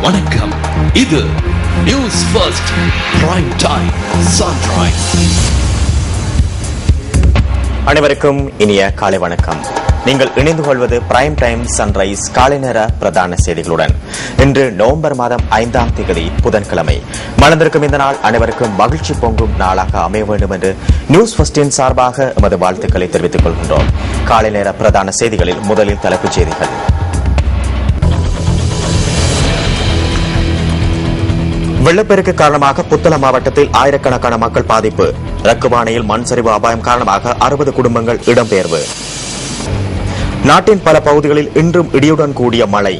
வணக்கம். இது news first prime time sunrise. அனைவருக்கும் இனிய காலை வணக்கம். நீங்கள் இணைந்து கொள்வது பிரைம் டைம் சன்ரைஸ் காலை நேர பிரதான செய்திகளுடன். இன்று நவம்பர் மாதம் 5ஆம் தேதி புதன்கிழமை. மலர்ந்திருக்கும் இந்த நாள் அனைவருக்கும் மகிழ்ச்சி பொங்கும் நாளாக அமைய வேண்டும் என்று நியூஸ் ஃபர்ஸ்டின் சார்பாக எமது வாழ்த்துக்களை தெரிவித்துக் கொள்கின்றோம். காலை நேர பிரதான செய்திகளில் முதலில் தலைப்புச் செய்திகள். வெள்ளப்பெருக்கு காரணமாக புத்தளம் மாவட்டத்தில் ஆயிரக்கணக்கான மக்கள் பாதிப்பு. ரக்குவானையில் மண் சரிவு அபாயம் காரணமாக 60 குடும்பங்கள் இடம்பெயர்வு. நாட்டின் பல பகுதிகளில் இன்றும் இடியுடன் கூடிய மழை.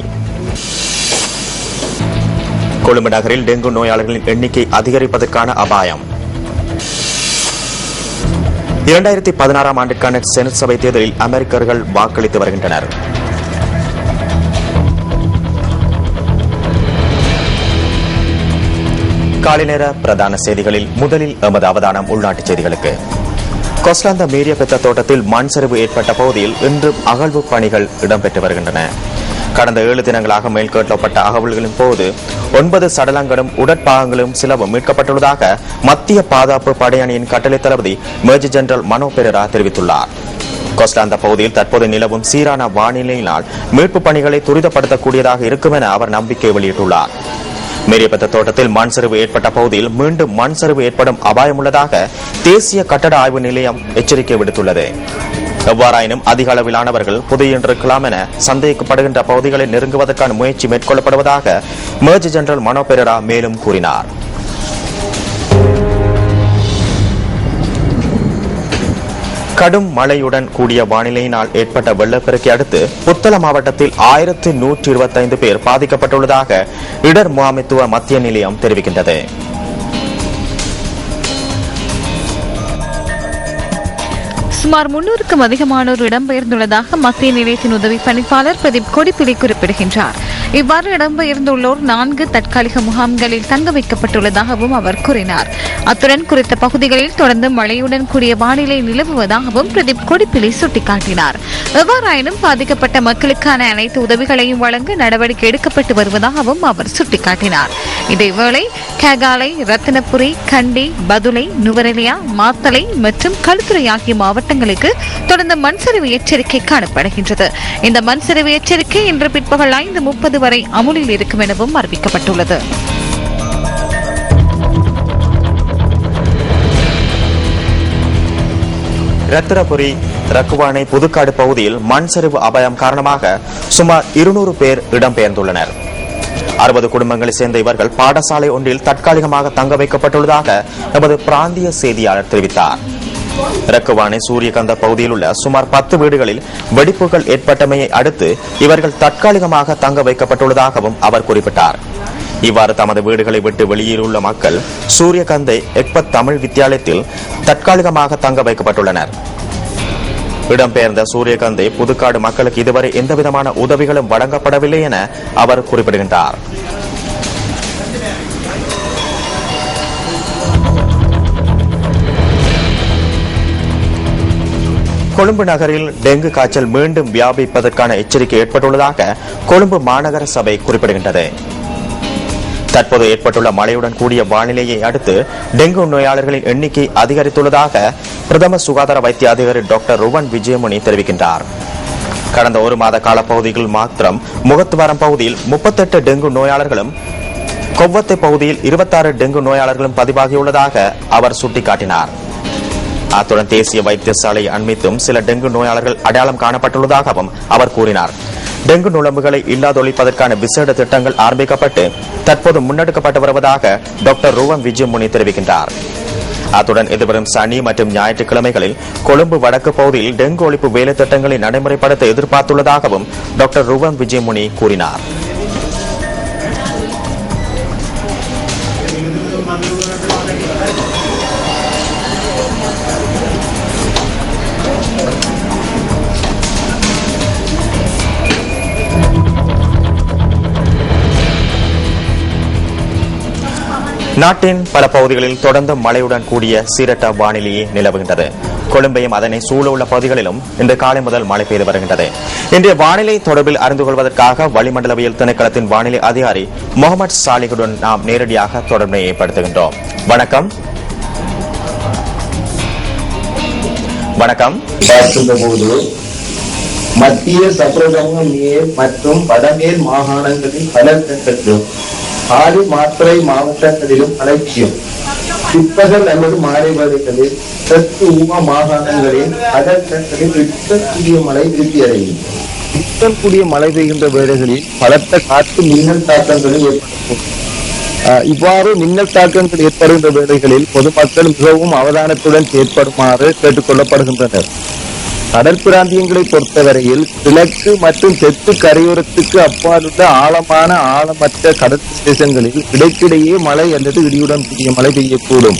கொழும்பு நகரில் டெங்கு நோயாளர்களின் எண்ணிக்கை அதிகரிப்பதற்கான அபாயம். 2016ஆம் ஆண்டிற்கான செனட் சபை தேர்தலில் அமெரிக்கர்கள் வாக்களித்து வருகின்றனர். காலை நேர பிரதான செய்திகளில் முதலில் எமது அவதானம் உள்நாட்டுச் செய்திகளுக்கு. கொஸ்லாந்த மீரிய பெத்த தோட்டத்தில் மண் சரிவு ஏற்பட்ட பகுதியில் இன்றும் அகழ்வு பணிகள் இடம்பெற்று வருகின்றன. கடந்த 7 தினங்களாக மேல்கேட்கப்பட்ட அகழ்வுகளின் போது 9 சடலங்களும் உடற்பாகங்களும் சிலவும் மீட்கப்பட்டுள்ளதாக மத்திய பாதுகாப்பு படையணியின் கட்டளை தளபதி மேஜர் ஜெனரல் மனோ பெரேரா தெரிவித்துள்ளார். கொஸ்லாந்த பகுதியில் தற்போது நிலவும் சீரான வானிலையினால் மீட்பு பணிகளை துரிதப்படுத்தக்கூடியதாக இருக்கும் என அவர் நம்பிக்கை வெளியிட்டுள்ளார். மேரியபத்த தோட்டத்தில் மண் சரிவு ஏற்பட்ட பகுதியில் மீண்டும் மண் சரிவு ஏற்படும் அபாயம் உள்ளதாக தேசிய கட்டட ஆய்வு நிலையம் எச்சரிக்கை விடுத்துள்ளது. எவ்வாறாயினும் அதிக அளவிலானவர்கள் புதையிருக்கலாம் என சந்தேகிக்கப்படுகின்ற பகுதிகளை நெருங்குவதற்கான முயற்சி மேற்கொள்ளப்படுவதாக மேஜர் ஜெனரல் மனோ பெரேரா மேலும் கூறினார். கடும் மழையுடன் கூடிய வானிலையினால் ஏற்பட்ட வெள்ளப்பெருக்கை அடுத்து புத்தளம் மாவட்டத்தில் 1125 பேர் பாதிக்கப்பட்டுள்ளதாக இடர் முகாமைத்துவ மத்திய நிலையம் தெரிவிக்கின்றது. சுமார் 300க்கும் அதிகமானோர் இடம்பெயர்ந்துள்ளதாக மத்திய நிலையத்தின் உதவி பணிப்பாளர் பிரதீப் கொடிப்பிலி குறிப்பிடுகின்றார். இவ்வாறு இடம்பெயர்ந்துள்ளோர் 4 தற்காலிக முகாம்களில் தங்க வைக்கப்பட்டுள்ளதாகவும் அவர் கூறினார். அத்துடன் குறித்த பகுதிகளில் தொடர்ந்து மழையுடன் கூடிய வானிலை நிலவுவதாகவும் பிரதீப் கொடிப்பிலி சுட்டிக்காட்டினார். எவ்வாறாயினும் பாதிக்கப்பட்ட மக்களுக்கான அனைத்து உதவிகளையும் வழங்க நடவடிக்கை எடுக்கப்பட்டு வருவதாகவும் அவர் சுட்டிக்காட்டினார். இதேவேளை கேகாலை, ரத்தினபுரி, கண்டி, பதுளை, நுவரெலியா, மாத்தளை மற்றும் களுத்துறை ஆகிய மாவட்டங்களுக்கு தொடர்ந்து மண்சரிவு எச்சரிக்கை காணப்படுகின்றது. இந்த மண்சரிவு எச்சரிக்கை இன்று பிற்பகல் 5:30 வரை அமுலில் இருக்கும் எனவும் அறிவிக்கப்பட்டுள்ளது. ரத்தினபுரி, ரக்குவானை, புதுக்காடு பகுதியில் மண் சரிவு அபாயம் காரணமாக சுமார் 200 பேர் இடம்பெயர்ந்துள்ளனர். 60 குடும்பங்களை சேர்ந்த இவர்கள் பாடசாலை ஒன்றில் தற்காலிகமாக தங்க வைக்கப்பட்டுள்ளதாக நமது பிராந்திய செய்தியாளர் தெரிவித்தார். ரக்குவானை சூரியகந்த பகுதியில் உள்ள சுமார் 10 வீடுகளில் வெடிப்புகள் ஏற்பட்டமையை அடுத்து இவர்கள் தற்காலிகமாக தங்க வைக்கப்பட்டுள்ளதாகவும் அவர் குறிப்பிட்டார். இவ்வாறு தமது வீடுகளை விட்டு வெளியில் உள்ள மக்கள் சூரியகந்தை எக்பத் தமிழ் வித்தியாலயத்தில் தற்காலிகமாக தங்க வைக்கப்பட்டுள்ளனர். இடம்பெயர்ந்த சூரியகந்தை புதுக்காடு மக்களுக்கு இதுவரை எந்தவிதமான உதவிகளும் வழங்கப்படவில்லை என அவர் குறிப்பிடுகின்றார். கொழும்பு நகரில் டெங்கு காய்ச்சல் மீண்டும் வியாபிப்பதற்கான எச்சரிக்கை ஏற்பட்டுள்ளதாக கொழும்பு மாநகர சபை குறிப்பிடுகின்றது. தற்போது ஏற்பட்டுள்ள மழையுடன் கூடிய வானிலையை அடுத்து டெங்கு நோயாளர்களின் எண்ணிக்கை அதிகரித்துள்ளதாக பிரதம சுகாதார வைத்திய அதிகாரி டாக்டர் ருவன் விஜயமுனி தெரிவிக்கின்றார். கடந்த 1 மாத காலப்பகுதியில் மாத்திரம் முகத்துவாரம் பகுதியில் 38 டெங்கு நோயாளர்களும், கொவ்வத்தை பகுதியில் 26 டெங்கு நோயாளர்களும் பதிவாகியுள்ளதாக அவர் சுட்டிக்காட்டினார். அத்துடன் தேசிய வைத்தியசாலை அண்மித்தும் சில டெங்கு நோயாளர்கள் அடையாளம் காணப்பட்டுள்ளதாகவும் அவர் கூறினார். டெங்கு நுழம்புகளை இல்லாதொழிப்பதற்கான விசேட திட்டங்கள் ஆரம்பிக்கப்பட்டு தற்போது முன்னெடுக்கப்பட்டு வருவதாக டாக்டர் ருவன் விஜயமுனி தெரிவிக்கின்றார். அத்துடன் எதிர்வரும் சனி மற்றும் ஞாயிற்றுக்கிழமைகளில் கொழும்பு வடக்கு பகுதியில் டெங்கு ஒழிப்பு வேலை திட்டங்களை நடைமுறைப்படுத்த எதிர்பார்த்துள்ளதாகவும் டாக்டர் ருவன் விஜயமுனி கூறினார். நாட்டின் பல பகுதிகளில் தொடர்ந்து மழையுடன் கூடிய சீரற்ற வானிலையே நிலவுகின்றது. கொழும்பையும் அதனை சூழ உள்ள பகுதிகளிலும் இன்று காலை முதல் மழை பெய்து வருகின்றது. இன்றைய வானிலை தொடர்பில் அறிந்து கொள்வதற்காக வளிமண்டலவியல் திணைக்களத்தின் வானிலை அதிகாரி முகமது சாலிகுடன் நாம் நேரடியாக தொடர்பை ஏற்படுத்துகின்றோம். வணக்கம். வணக்கம். பார்க்கின்றபோது மத்திய சப்ரகம மேல் மற்றும் வடமேல் மாகாணங்களில் பல இடங்களிலும் ஆறு மாத்திரை மாவட்டங்களிலும் அலட்சியம் பிற்பகல் அல்லது மாலை வேளைகளில் தெற்கு ஊமா மாகாணங்களில் கடற்கரைகளில் கூடிய மழை விருத்தியடையும். கூடிய மழை பெய்கின்ற வேளைகளில் பலத்த காற்று மின்னல் தாக்கங்களும் ஏற்படும். இவ்வாறு மின்னல் தாக்கங்கள் ஏற்படுகின்ற வேளைகளில் பொதுமக்கள் மிகவும் அவதானத்துடன் செயற்படுமாறு கேட்டுக் கொள்ளப்படுகின்றனர். கடல் பிராந்தியங்களை பொறுத்தவரையில் கிழக்கு மற்றும் தெற்கு கரையோரத்துக்கு அப்பாலுள்ள ஆழமான ஆழமற்ற கடல் பிரதேசங்களில் இடைக்கிடையே மழை அல்லது இடியுடன் கூடிய மழை பெய்யக்கூடும்.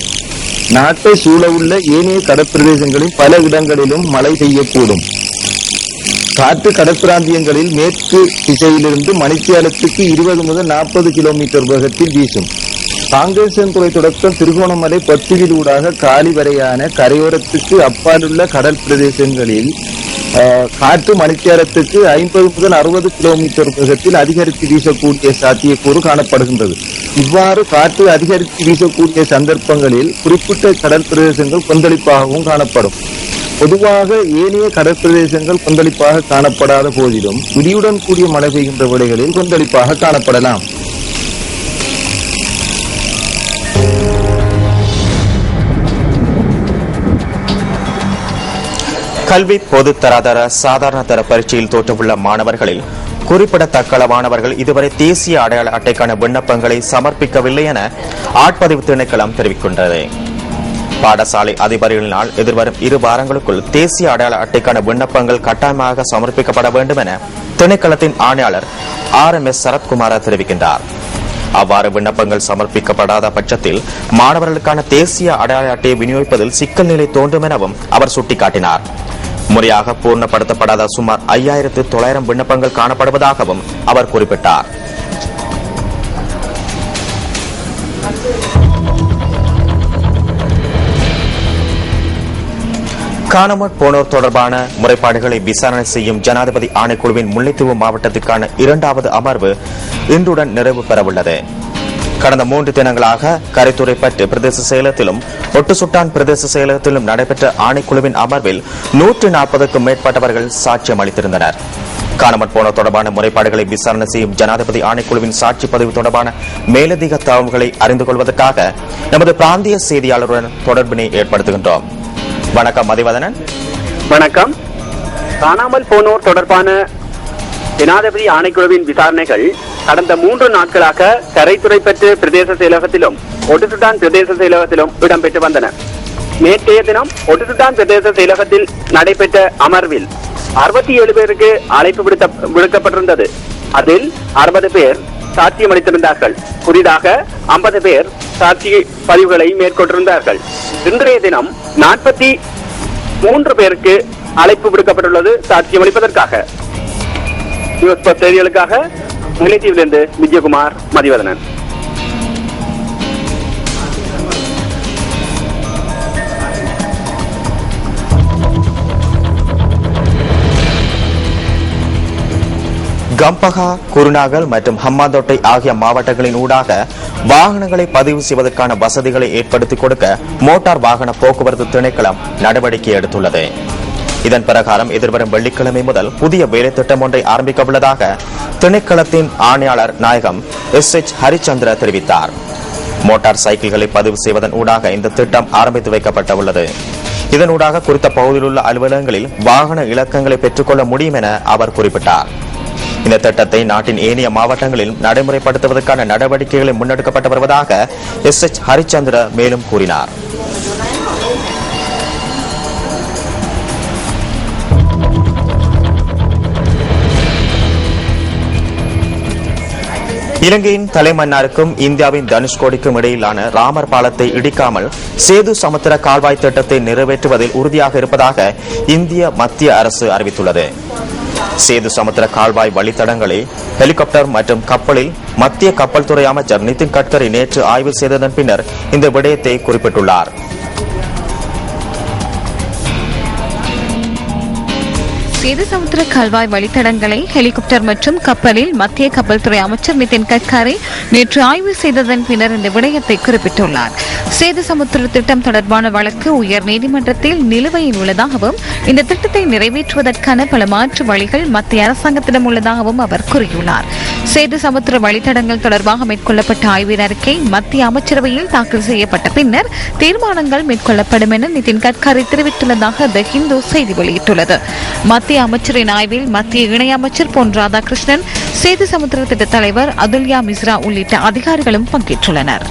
நாட்டை சூழ உள்ள ஏனைய கடற்பிரதேசங்களில் பல இடங்களிலும் மழை பெய்யக்கூடும். காற்று கடற்பிராந்தியங்களில் மேற்கு திசையிலிருந்து மணித்தியாலத்துக்கு 20 முதல் 40 கிலோமீட்டர் வேகத்தில் வீசும். காங்கேசன்துறை தொடக்கம் திருகோணமலை பத்துவில் ஊடாக காலி வரையான கரையோரத்துக்கு அப்பாலுள்ள கடல் பிரதேசங்களில் காற்று மணித்தியாலத்துக்கு 50 முதல் 60 கிலோமீட்டர் வேகத்தில் அதிகரித்து வீசக்கூடிய சாத்தியக்கூறு காணப்படுகின்றது. இவ்வாறு காற்று அதிகரித்து வீசக்கூடிய சந்தர்ப்பங்களில் குறிப்பிட்ட கடல் பிரதேசங்கள் கொந்தளிப்பாகவும் காணப்படும். பொதுவாக ஏனைய கடற்பிரதேசங்கள் கொந்தளிப்பாக காணப்படாத போதிலும் இடியுடன் கூடிய மழை பெய்கின்ற வேளைகளில் கொந்தளிப்பாக காணப்படலாம். கல்வி பொது தராதர சாதாரண தர பரீட்சையில் தோற்றவுள்ள மாணவர்களில் குறிப்பிடத்தக்க மாணவர்கள் இதுவரை தேசிய அடையாள அட்டைக்கான விண்ணப்பங்களை சமர்ப்பிக்கவில்லை என ஆட்பதிவு திணைக்களம் தெரிவிக்கின்றது. பாடசாலை அதிபர்களினால் எதிர்வரும் 2 வாரங்களுக்குள் தேசிய அடையாள அட்டைக்கான விண்ணப்பங்கள் கட்டாயமாக சமர்ப்பிக்கப்பட வேண்டும் என திணைக்களத்தின் ஆணையாளர் RMS சரத்குமார் தெரிவிக்கின்றார். அவ்வாறு விண்ணப்பங்கள் சமர்ப்பிக்கப்படாத பட்சத்தில் மாணவர்களுக்கான தேசிய அடையாள அட்டையை விநியோகிப்பதில் சிக்கல் நிலை தோன்றும் எனவும் அவர் சுட்டிக்காட்டினார். முறையாக பூர்ணப்படுத்தப்படாத சுமார் 5900 விண்ணப்பங்கள் காணப்படுவதாகவும் அவர் குறிப்பிட்டார். காணாமற் போனோர் தொடர்பான முறைப்பாடுகளை விசாரணை செய்யும் ஜனாதிபதி ஆணைக்குழுவின் முல்லைத்தீவு மாவட்டத்திற்கான 2வது அமர்வு இன்றுடன் நிறைவு பெறவுள்ளது. கடந்த 3 தினங்களாக கரைத்துறைப்பட்டு பிரதேச செயலகத்திலும் ஒட்டுசுட்டான் பிரதேச செயலகத்திலும் நடைபெற்ற ஆணைக்குழுவின் அமர்வில் 140க்கும் மேற்பட்டவர்கள் சாட்சியம் அளித்திருந்தனர். காணாமற் போனோர் தொடர்பான முறைப்பாடுகளை விசாரணை செய்யும் ஜனாதிபதி ஆணைக்குழுவின் சாட்சி பதிவு தொடர்பான மேலதிக தகவல்களை அறிந்து கொள்வதற்காக நமது பிராந்திய செய்தியாளருடன் தொடர்பினை ஏற்படுத்துகின்றோம். வணக்கம் மதிவதனன். வணக்கம். காணாமல் போனோர் தொடர்பான ஜனாதிபதி ஆணைக்குழுவின் விசாரணைகள் கடந்த 3 நாட்களாக கரைத்துறைப்பற்று பிரதேச செயலகத்திலும் ஒட்டுசுட்டான் பிரதேச செயலகத்திலும் இடம்பெற்று வந்தன. நேற்றைய தினம் ஒட்டுசுட்டான் பிரதேச செயலகத்தில் நடைபெற்ற அமர்வில் 67 பேருக்கு அழைப்பு விடுக்கப்பட்டிருந்தது. அதில் 60 பேர் சாட்சியம் அளித்திருந்தார்கள். புதிதாக 50 பேர் சாட்சி பதிவுகளை மேற்கொண்டிருந்தார்கள். இன்றைய தினம் 43 பேருக்கு அழைப்பு விடுக்கப்பட்டுள்ளது சாட்சியம் அளிப்பதற்காக. செய்திகளுக்காக முல்லைத்தீவிலிருந்து விஜயகுமார், மதிவதனன். கம்பஹா, குருநாகல் மற்றும் ஹம்மாந்தோட்டை ஆகிய மாவட்டங்களின் ஊடாக வாகனங்களை பதிவு செய்வதற்கான வசதிகளை ஏற்படுத்திக் கொடுக்க மோட்டார் வாகன போக்குவரத்து திணைக்களம் நடவடிக்கை எடுத்துள்ளது. இதன் பிரகாரம் எதிர்வரும் வெள்ளிக்கிழமை முதல் புதிய வேலை திட்டம் ஒன்றை ஆரம்பிக்க உள்ளதாக திணைக்களத்தின் ஆணையாளர் நாயகம் SH ஹரிச்சந்திர தெரிவித்தார். மோட்டார் சைக்கிள்களை பதிவு செய்வதன் ஊடாக இந்த திட்டம் ஆரம்பித்து வைக்கப்பட உள்ளது. இதனூடாக குறித்த பகுதியில் உள்ள அலுவலகங்களில் வாகன இலக்கங்களை பெற்றுக்கொள்ள முடியும் என அவர் குறிப்பிட்டார். இந்த திட்டத்தை நாட்டின் ஏனைய மாவட்டங்களில் நடைமுறைப்படுத்துவதற்கான நடவடிக்கைகளை முன்னெடுக்கப்பட்டு வருவதாக SH ஹரிச்சந்திர மேலும் கூறினார். இலங்கையின் தலைமன்னாருக்கும் இந்தியாவின் தனுஷ்கோடிக்கும் இடையிலான ராமர் பாலத்தை இடிக்காமல் சேது சமுத்திர கால்வாய் திட்டத்தை நிறைவேற்றுவதில் உறுதியாக இருப்பதாக இந்திய மத்திய அரசு அறிவித்துள்ளது. சேது சமுத்திர கால்வாய் வழித்தடங்களை ஹெலிகாப்டர் மற்றும் கப்பலில் மத்திய கப்பல் துறை அமைச்சர் நிதின் கட்கரி நேற்று ஆய்வு செய்ததன் பின்னர் இந்த விடயத்தை குறிப்பிட்டுள்ளார். சேதுசமுத்திர கால்வாய் வழித்தடங்களை ஹெலிகாப்டர் மற்றும் கப்பலில் மத்திய கப்பல் துறை அமைச்சர் நிதின் கட்காரி நேற்று ஆய்வு செய்ததன் பின்னர் இந்த விடயத்தை குறிப்பிட்டுள்ளார். சேதுசமுத்திர திட்டம் தொடர்பான வழக்கு உயர் நீதிமன்றத்தில் நிலுவையில் உள்ளதாகவும் இந்த திட்டத்தை நிறைவேற்றுவதற்கான பல மாற்று வழிகள் மத்திய அரசாங்கத்திடம் உள்ளதாகவும் அவர் கூறியுள்ளார். சேதுசமுத்திர வழித்தடங்கள் தொடர்பாக மேற்கொள்ளப்பட்ட ஆய்வின் அறிக்கை மத்திய அமைச்சரவையில் தாக்கல் செய்யப்பட்ட பின்னர் தீர்மானங்கள் மேற்கொள்ளப்படும் என நிதின் கட்காரி தெரிவித்துள்ளதாக தி ஹிந்து செய்தி வெளியிட்டுள்ளது. மத்திய அமைச்சரின் ஆய்வில் மத்திய இணையமைச்சர் பொன் ராதாகிருஷ்ணன், சேதுசமுத்திர திட்ட தலைவர் அதுல்யா மிஸ்ரா உள்ளிட்ட அதிகாரிகளும் பங்கேற்றுள்ளனர்.